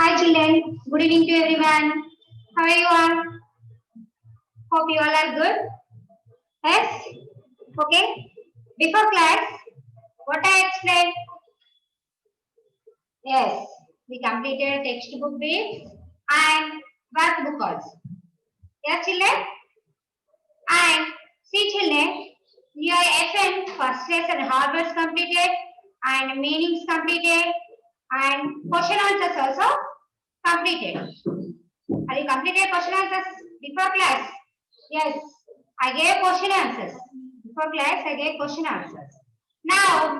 Hi children, good evening to everyone. How are you all? Hope you all are good. Yes? Okay. Before class, what I explained? Yes, we completed textbook bits and workbook also. Yeah, children? And see children, your FM first lesson hard words completed and meanings completed and question answers also completed. Are you completed question answers before class? Yes, I gave question answers. Before class, I gave question answers. Now,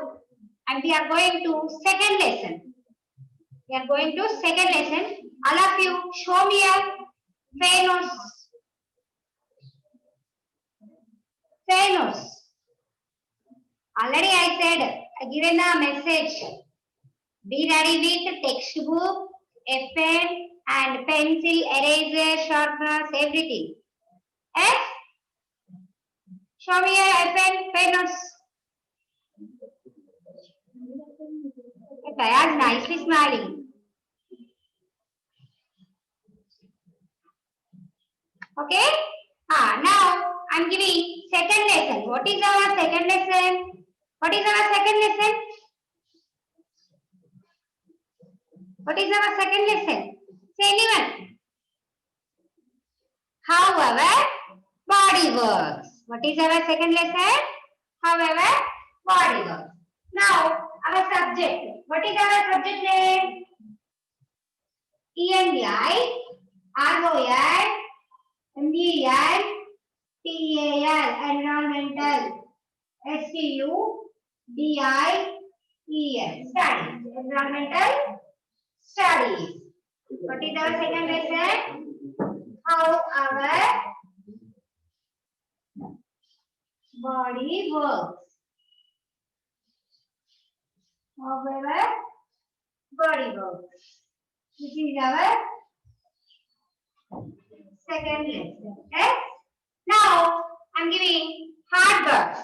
and we are going to second lesson. We are going to second lesson. All of you, show me a famous. Famous. Already I said, I given a message. Be ready with textbook, a pen and pencil, eraser, sharpeners, everything. Yes? Show me a pen, penos. Fayaz nicely smiling. Okay? Now I'm giving second lesson. What is our second lesson? What is our second lesson? What is our second lesson? Say anyone. How our body works. What is our second lesson? How our body works. Now our subject. What is our subject name? ENDI, ROI, MDI, TAL, environmental, STUDIES, studies, environmental studies. What is our second lesson? How our body works. How our body works. This is our second lesson. Okay? Now I'm giving hard words.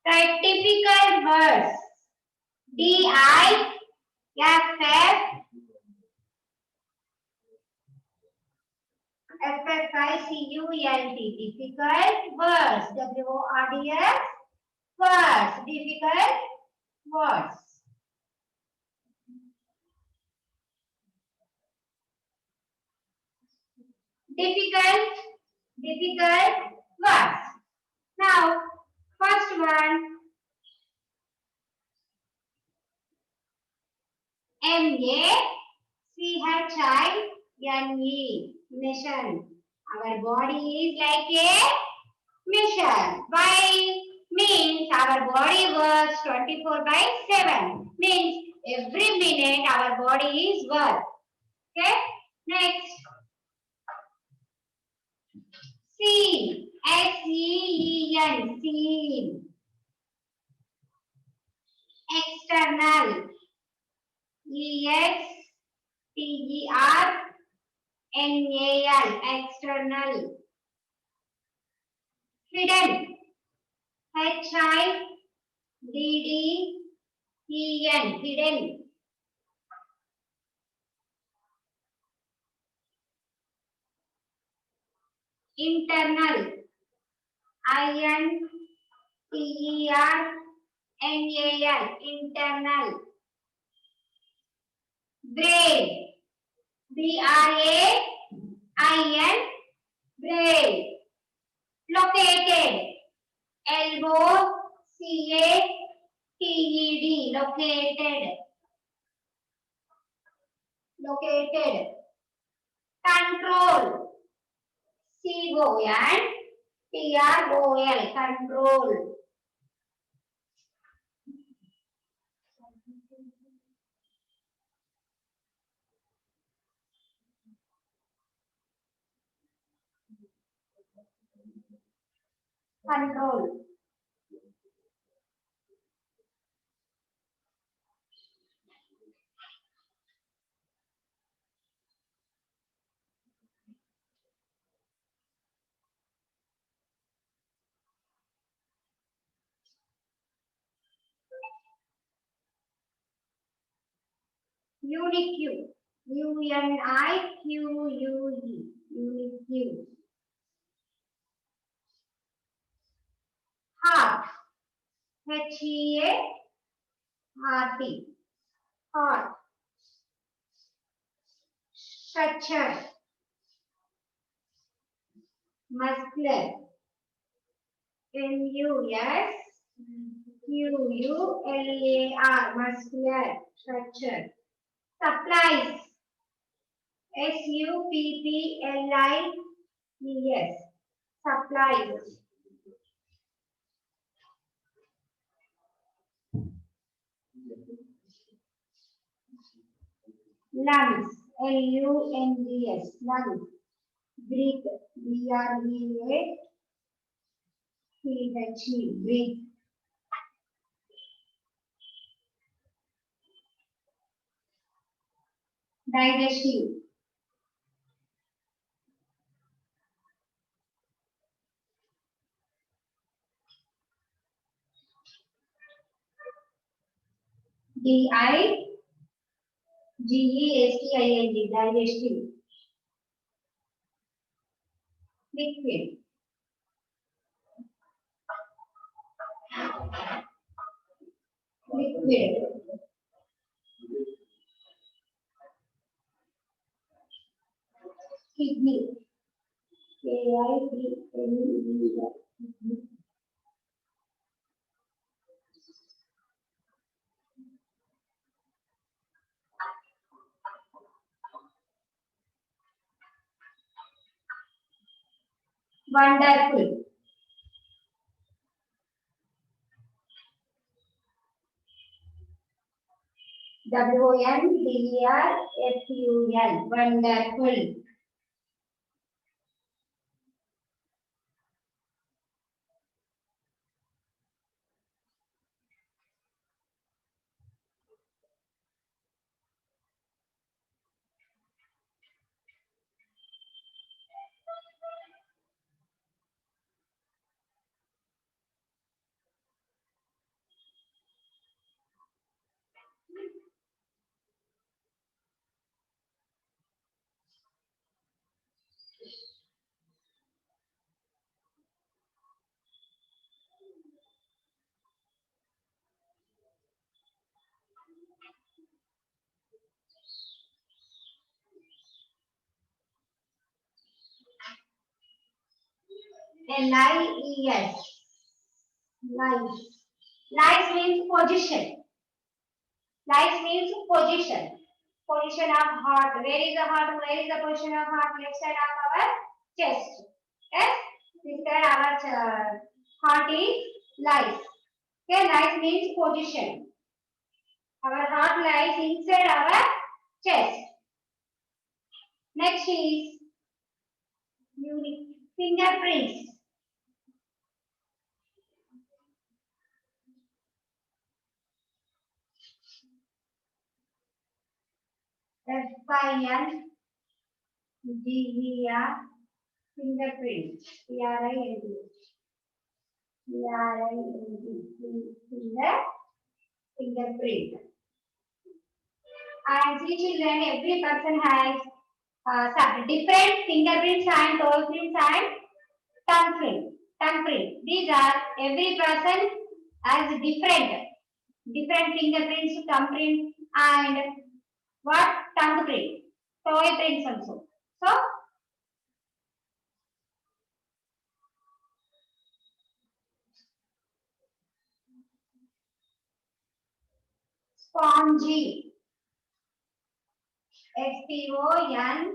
Write typical words. DIFFICULT. Difficult words. WORDS. Words. Difficult words. Difficult words. Now, first one. MACHINE. Mission. Our body is like a mission. Why? Means our body works 24/7. Means every minute our body is work. Okay? Next. Scene. SEEN. Scene. External. EXTERNAL. External. Hidden. HIDDEN. Hidden. Internal. INTERNAL. Internal. Brain. BRAIN. Brain. Located. LOCATED. Located. Control. CONTROL. T-R-O-L, control. Control. Unique. U-N-I-Q-U-E. Unique. Heart. H-E-A-R-T. Heart. Structure. Muscular. M-U-S-Q-U-L-A-R. Muscular. Structure. Supplies. S-U-P-P-L-I-E-S. Supplies. Lungs. L-U-N-G-S. Lungs. Breathe. B-R-E-A-T-H-E. Breathe. Digestive. D-I-G-E-S-T-I-N-G. Digestive. Liquid. Liquid. Kidney. K-I-D-N-E-Y. Wonderful. W-O-N-D-E-R-F-U-L. Wonderful. L-I-E-S. Lies. Lies means position. Lies means position. Position of heart. Where is the heart? Where is the position of heart? Left side of our chest. Yes? This side our heart is lies. Okay, lies means position. Our heart lies inside our chest. Next is unique fingerprints. F-I-N-G-E-R fingerprint. P-R-I-N-T. P-R-I-N-T. Fingerprint. And see children, every person has different fingerprints and toe prints and tongue print. Tongue print. These are every person has different fingerprints, thumb print, and what tongue print, toe prints also. So spongy. S-P-O-N-G-Y.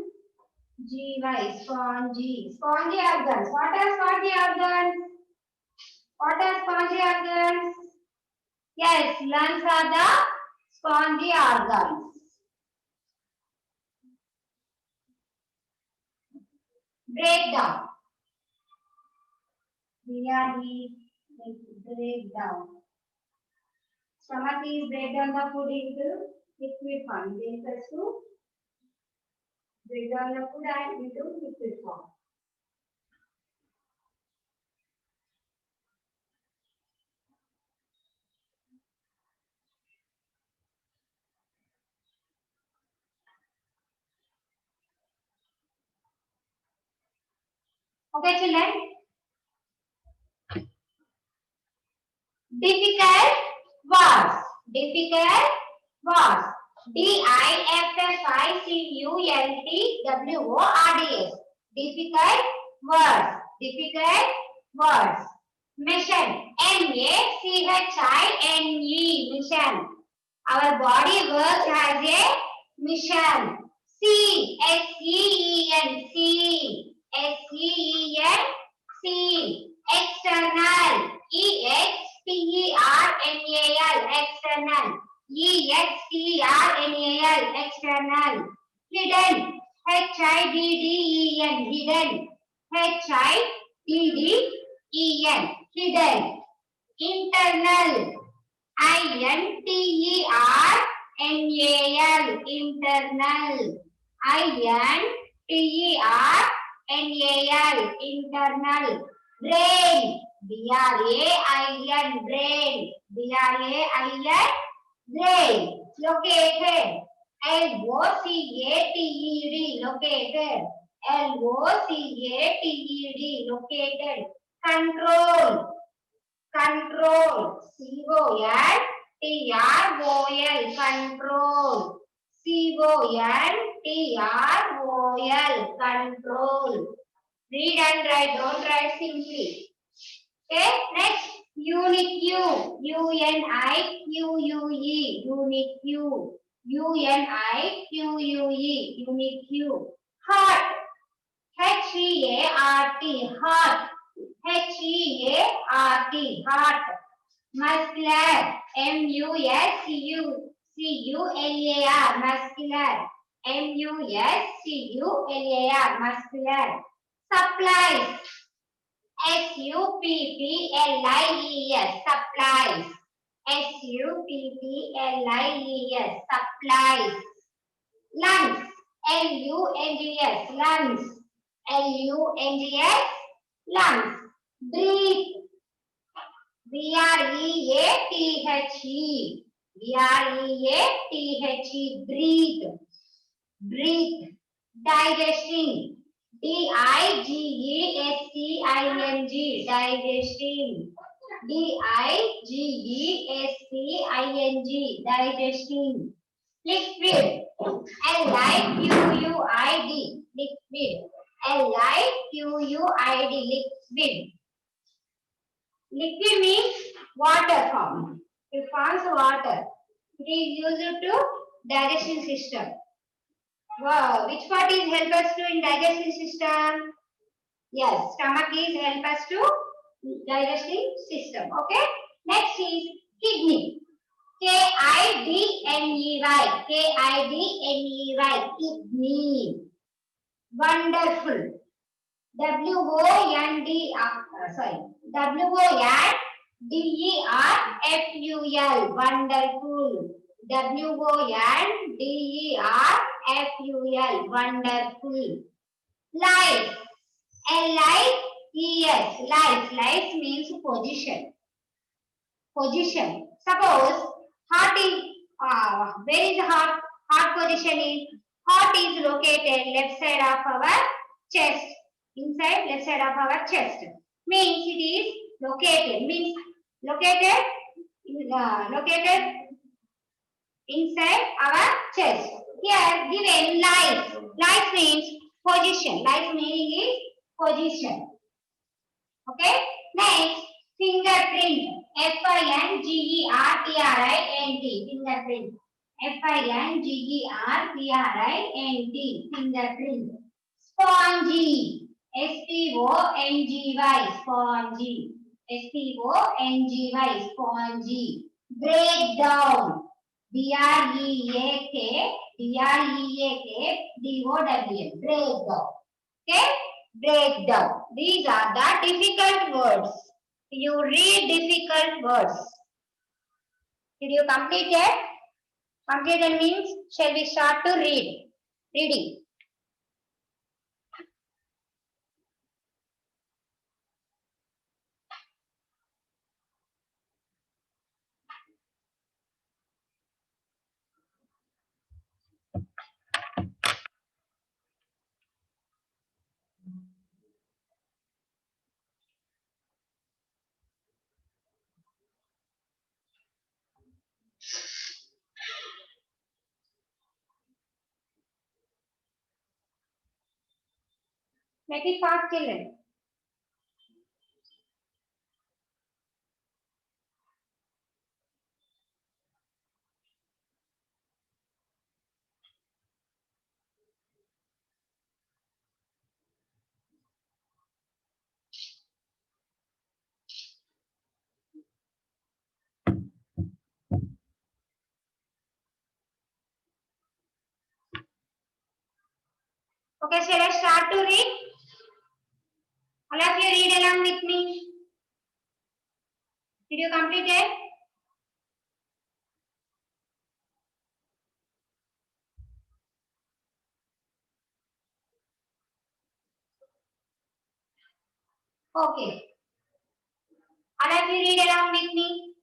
G-Y, spongy. Spongy organs. What are spongy organs? What are spongy organs? Yes, lungs are the spongy organs. Breakdown. B-R-E, breakdown. Stomach is break down the food into liquid form. It equals to break down the food and into liquid form. Okay, children. Difficult words. Difficult words. D-I-F-F-I-C-U-L-T-W-O-R-D-S. Difficult words. Difficult words. Mission. M-A-C-H-I-N-E. Mission. Our body works as a mission. C. S-E-E-N. C. S-E-E-N. C. External. E-X-T-E-R-N-A-L. External. E-X-T-E-R-N-A-L. External. Hidden. H-I-D-D-E-N. Hidden. H-I-D-D-E-N. Hidden. Internal. I-N-T-E-R-N-A-L. Internal. I-N-T-E-R-N-A-L. Internal. Brain. B-R-A-I-N. Brain. B-R-A-I-N. Brain. Located. L-O-C-A-T-E-D. Located. L-O-C-A-T-E-D. Located. Control. Control. C-O-N-T-R-O-L. Control. C-O-N-T-R-O-L. Control. Read and write. Don't write simply. Okay. Next. Unique. U-N-I-Q-U-E. Unique. U-N-I-Q-U-E. Unique. Heart. H-E-A-R-T. Heart. H-E-A-R-T. Heart. Muscular. M-U-S-C-U-C-U-L-A-R. Muscular. M-U-S-C-U-L-A-R. Muscular. Supplies. S-U-P-P-L-I-E-S. Supplies. S-U-P-P-L-I-E-S. Supplies. Lungs. L-U-N-G-S. Lungs. L-U-N-G-S. Lungs. Breathe. B-R-E-A-T-H-E. B-R-E-A-T-H-E. Breathe. Breathe. Digesting. D-I-G-E-S-T-I-N-G. Digesting. D-I-G-E-S-T-I-N-G. Digesting. Liquid. L-I-Q-U-I-D. Liquid. L-I-Q-U-I-D. Liquid. Liquid means water form. It forms water. It is used to digestion system. Wow. Which part is help us to in digestion system? Yes, stomach is help us to digesting system. Okay. Next is kidney. K-I-D-N-E-Y. K-I-D-N-E-Y. Kidney. Wonderful. W-O-N-D-R-F-U-L. Wonderful. W-O-N-D-E-R-F-U-L. Wonderful. Life. L-I-E-S. Life. Life means position. Position. Suppose heart is where is the heart? Heart position is heart is located left side of our chest. Inside left side of our chest. Means it is located. Means located inside our chest. Here given life. Life means position. Life meaning is position. Okay. Next, fingerprint. F-I-N-G-E-R-P-R-I-N-T. Fingerprint. F-I-N-G-E-R-P-R-I-N-T. Fingerprint. Spongy. S-P-O-N-G-Y. Spongy. S-P-O-N-G-Y. Spongy. Breakdown. B-R-E-A-K. B-R-E-A-K. D-O-W-N. Breakdown. Okay? Breakdown. These are the difficult words. You read difficult words. Did you complete it? Completed means shall we start to read? Reading. Make it fast, children. Okay, shall I start to read? All of you read along with me. Did you complete it? Okay. All of you read along with me.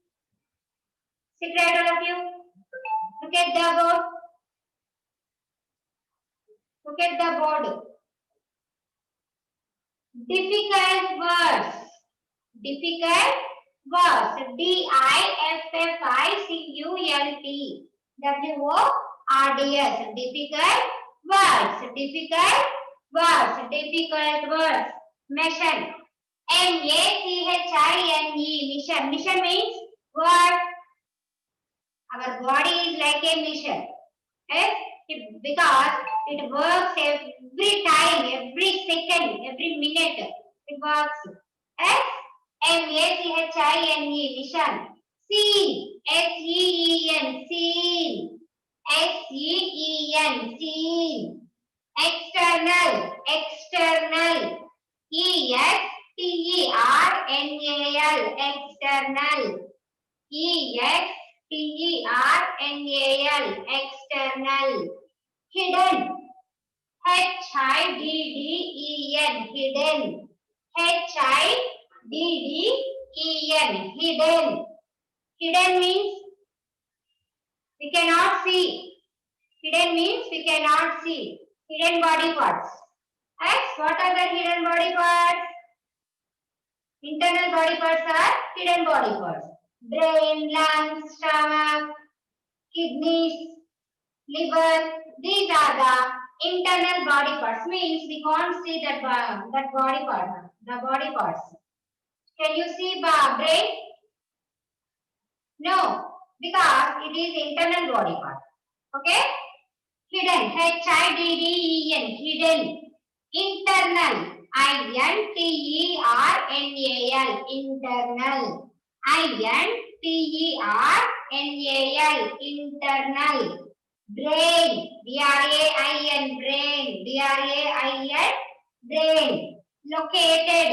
Sit right, all of you. Look at the board. Look at the board. Difficult words. Difficult words. D-I-F-F-I-C-U-L-T. W-O-R-D-S. Difficult words. Difficult words. Difficult words. Mission. M-A-C-H-I-N-E. Mission. Mission means what? Our body is like a mission. Yes? Because it works every time, every second, every minute. It works. S M A C H I N E mission. Seen. S-E-E-N. Seen. S-E-E-N. Seen. External. External. E-X-T-E-R-N-A-L. External. E-X-T-E-R-N-A-L. External. Hidden. H-I-D-D-E-N. Hidden. H-I-D-D-E-N. Hidden. Hidden means we cannot see. Hidden means we cannot see. Hidden body parts. X. What are the hidden body parts? Internal body parts are hidden body parts. Brain, lungs, stomach, kidneys, liver. These are the internal body parts. Means we can't see that body part. The body parts. Can you see brain? No, because it is internal body part. Okay? Hidden. H-I-D-D-E-N. Hidden. Internal. I-N-T-E-R-N-A-L. Internal. I-N-T-E-R-N-A-L. Internal. Brain. B-R-A-I-N. Brain. B-R-A-I-N. Brain. Located.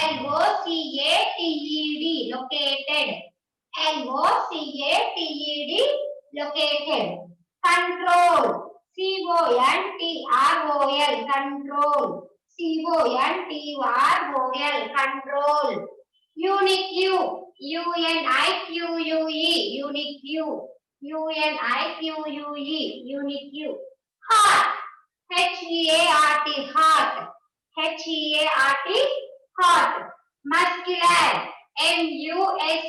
L-O-C-A-T-E-D. Located. L-O-C-A-T-E-D. Located. Control. C-O-N-T-R-O-L. Control. C-O-N-T-R-O-L. Control. Unique. U-N-I-Q-U-E. Unique. U-N-I-Q-U-E. Unique. Heart. H-E-A-R-T. Heart. H-E-A-R-T. Heart. Muscular. M-U-S.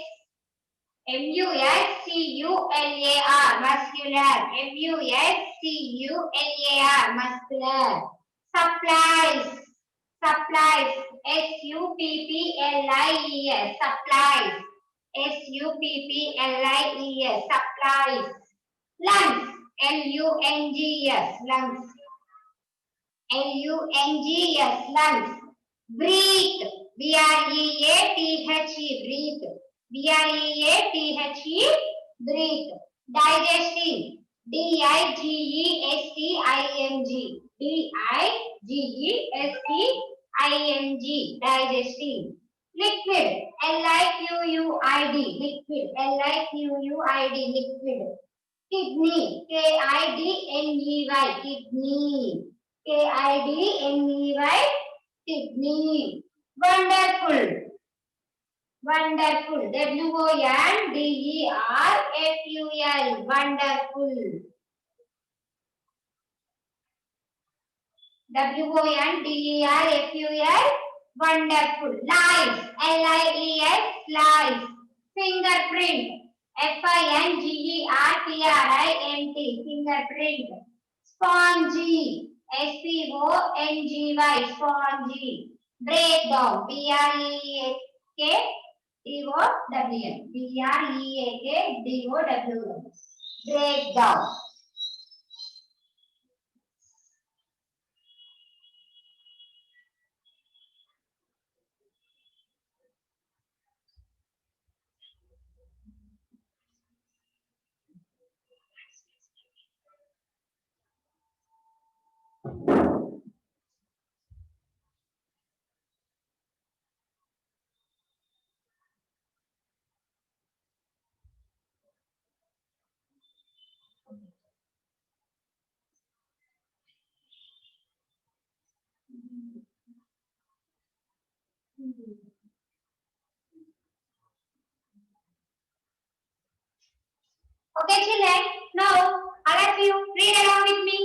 M-U-S-C-U-L-A-R. Muscular. M-U-S-C-U-L-A-R. Muscular. Supplies. Supplies. S-U-P-P-L-I-E-S. Supplies. S-U-P-P-L-I-E-S. Supplies. Lungs. L-U-N-G-S. Lungs. Lungs. Lungs. Breathe. Breathe. Breathe. Breathe. Breathe. Digesting. Digesting. Digesting. Digesting. Liquid. Liquid. Liquid. Liquid. Kidney. Kidney. Kidney. Kidney. Kidney. Wonderful. Wonderful. Wonderful. Wonderful. Wonderful. Wonderful. Lies. Lies. Fingerprint. Fingerprint. Fingerprint. Spongy. Spongy. Spongy. Breakdown. Breakdown. Breakdown. Okay, children. Now, all of you read along with me.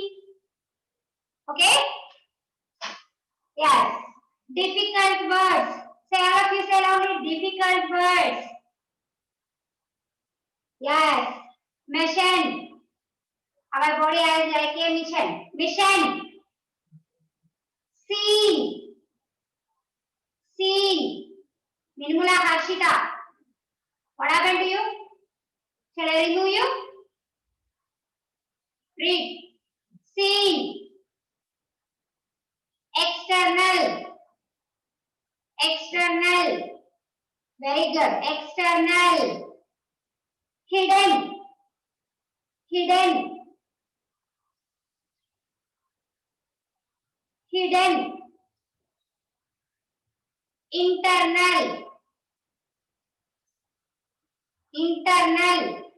Okay? Yes. Difficult words. Say all of you say loudly. Difficult words. Yes. Mission. Our body is like a mission. Mission. Scene. Scene. Nirmala Harshita. What happened to you? Shall I remove you? Read. Scene. External. External. Very good. External. Hidden. Hidden. Hidden. Internal. Internal.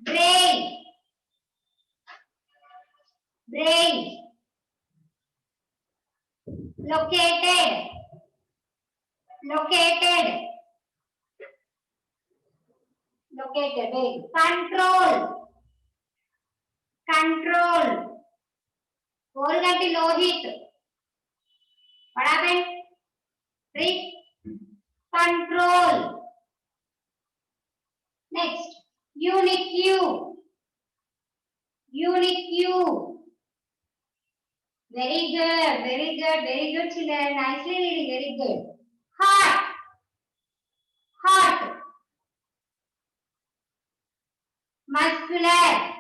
Brain. Brain. Located. Located. Located. Control. Control. Volgati Lohit. What happened? Read. Control. Next. Unique. Unique. Very good. Very good. Very good, children. Nicely reading. Very good. Heart. Heart. Muscular.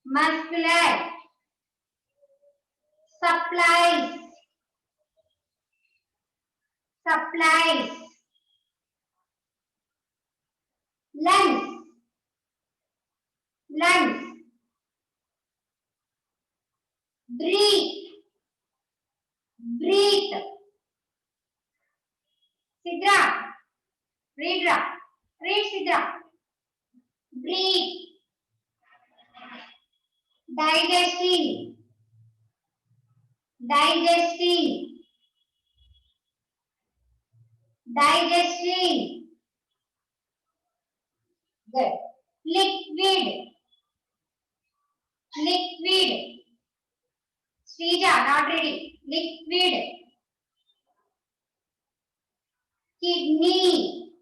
Muscular. Supplies. Supplies. Lungs. Lungs. Breathe. Breathe. Sidra. Read. Read, Sidra. Breathe. Digesting. Digesting. Digesting. Good. Liquid. Liquid. Srija, not ready. Liquid. Kidney.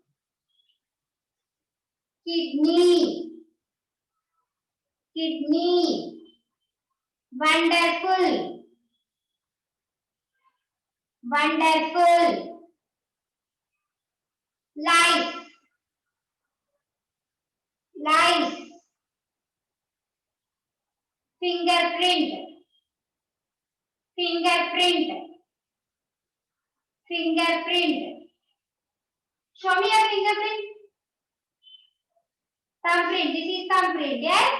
Kidney. Kidney. Wonderful. Wonderful. Life. Life. fingerprint, fingerprint, fingerprint. Show me your fingerprint. Thumbprint. This is thumbprint. Yes.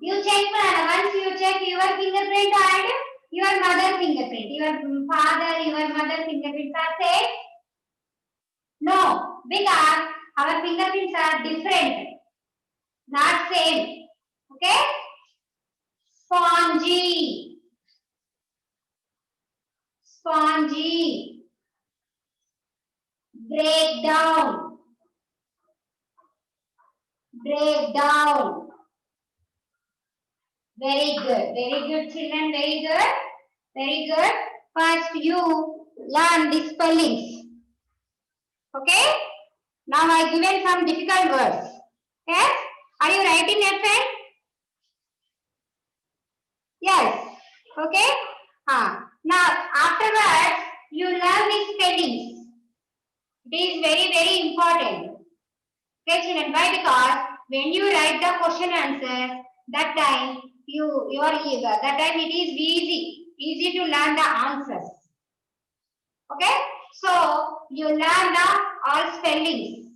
You check once you check your fingerprint and your mother fingerprint. Your father, your mother fingerprints are same. No, because our fingerprints are different, not same. Okay. Spongy, spongy. Break down, break down. Very good children, very good, very good. First you learn the spellings. Okay. Now I given some difficult words. Yes. Are you writing FN? Yes. Okay. Now afterwards you learn the spellings. It is very important. Okay, children. Why? Because when you write the question answers, that time that time it is easy to learn the answers. Okay. So you learn the all spellings.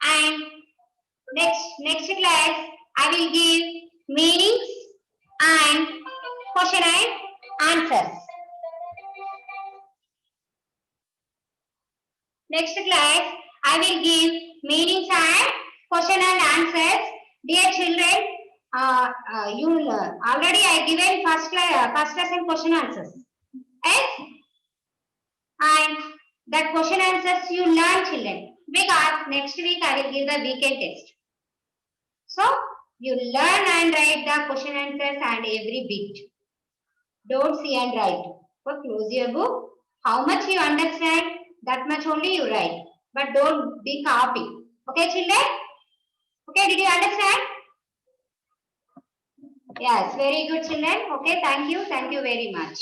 And next class I will give meanings and question and answers. Next class I will give meanings and question and answers. Dear children, you already I given first lesson question answers. Yes? And that question answers you learn, children, because next week I will give the weekend test. So you learn and write the question answers and every bit. Don't see and write. So close your book. How much you understand, that much only you write. But don't be copy. Okay, children? Okay, did you understand? Yes, very good, children. Okay, thank you. Thank you very much.